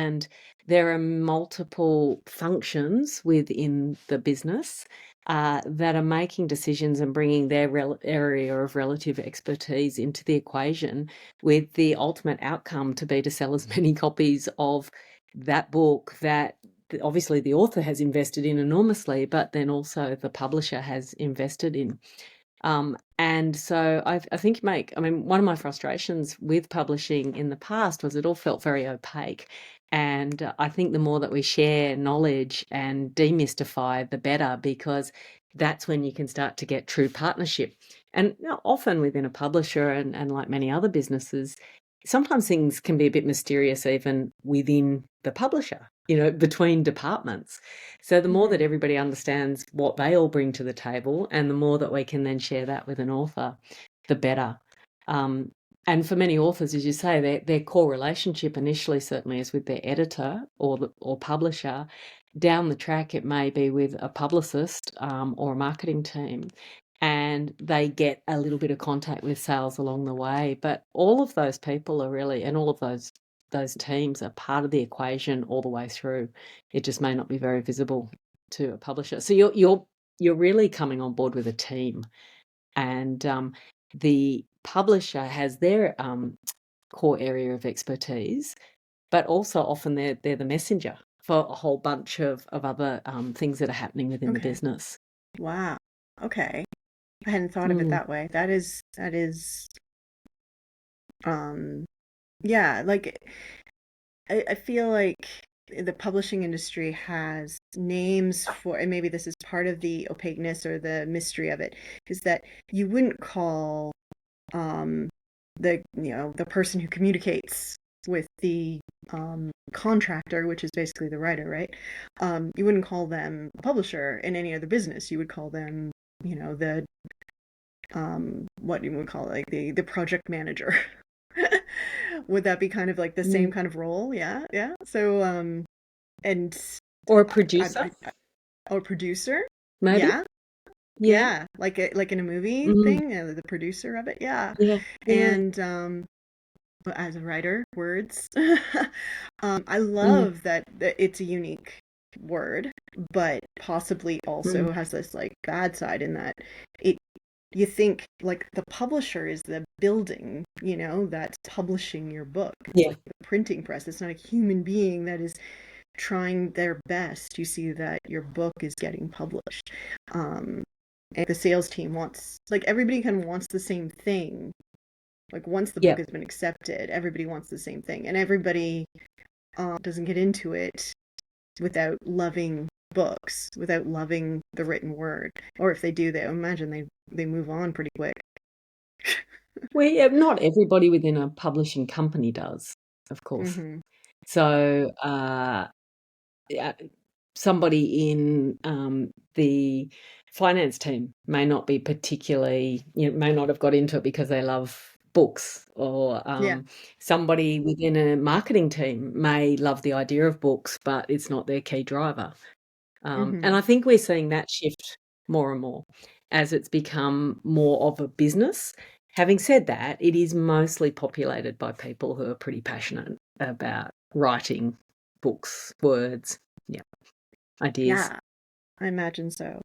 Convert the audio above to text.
And there are multiple functions within the business that are making decisions and bringing their area of relative expertise into the equation, with the ultimate outcome to be to sell as many copies of that book that obviously the author has invested in enormously, but then also the publisher has invested in. And so I think one of my frustrations with publishing in the past was it all felt very opaque. And I think the more that we share knowledge and demystify, the better, because that's when you can start to get true partnership. And often within a publisher and like many other businesses, sometimes things can be a bit mysterious even within the publisher, between departments. So the more that everybody understands what they all bring to the table, and the more that we can then share that with an author, the better. And for many authors, as you say, their core relationship initially certainly is with their editor or publisher. Down the track, it may be with a publicist or a marketing team, and they get a little bit of contact with sales along the way. But all of those people are really, and all of those teams are part of the equation all the way through. It just may not be very visible to a publisher. So you're really coming on board with a team, and the publisher has their core area of expertise, but also often they're the messenger for a whole bunch of other things that are happening within the business. Wow. Okay. I hadn't thought of it that way. That is yeah, like I feel like the publishing industry has names for, and maybe this is part of the opaqueness or the mystery of it, is that you wouldn't call um the person who communicates with the contractor, which is basically the writer, right? You wouldn't call them a publisher in any other business. You would call them, the what you would call it, like the project manager. Would that be kind of like the same kind of role? Yeah, yeah. So and Or a I, producer, oh, a producer? maybe. Yeah, Yeah. yeah. Like in a movie Mm. thing, the producer of it. Yeah, Yeah. Yeah. and but as a writer, words. I Mm. love that it's a unique word, but possibly Mm. also has this like bad side in that it you think like the publisher is the building, that's publishing your book. It's Yeah. like the printing press. It's not a human being that is trying their best to see that your book is getting published. And the sales team wants, like, everybody kind of wants the same thing. Like once the book Yeah. has been accepted, everybody wants the same thing, and everybody doesn't get into it without loving books, without loving the written word. Or if they do, they imagine they move on pretty quick. Well, yeah, not everybody within a publishing company does, of course. Mm-hmm. So, yeah, somebody in the finance team may not be particularly, may not have got into it because they love books, or Yeah. somebody within a marketing team may love the idea of books, but it's not their key driver. And Mm-hmm. I think we're seeing that shift more and more as it's become more of a business. Having said that, it is mostly populated by people who are pretty passionate about writing books, words, yeah, ideas. Yeah, I imagine so.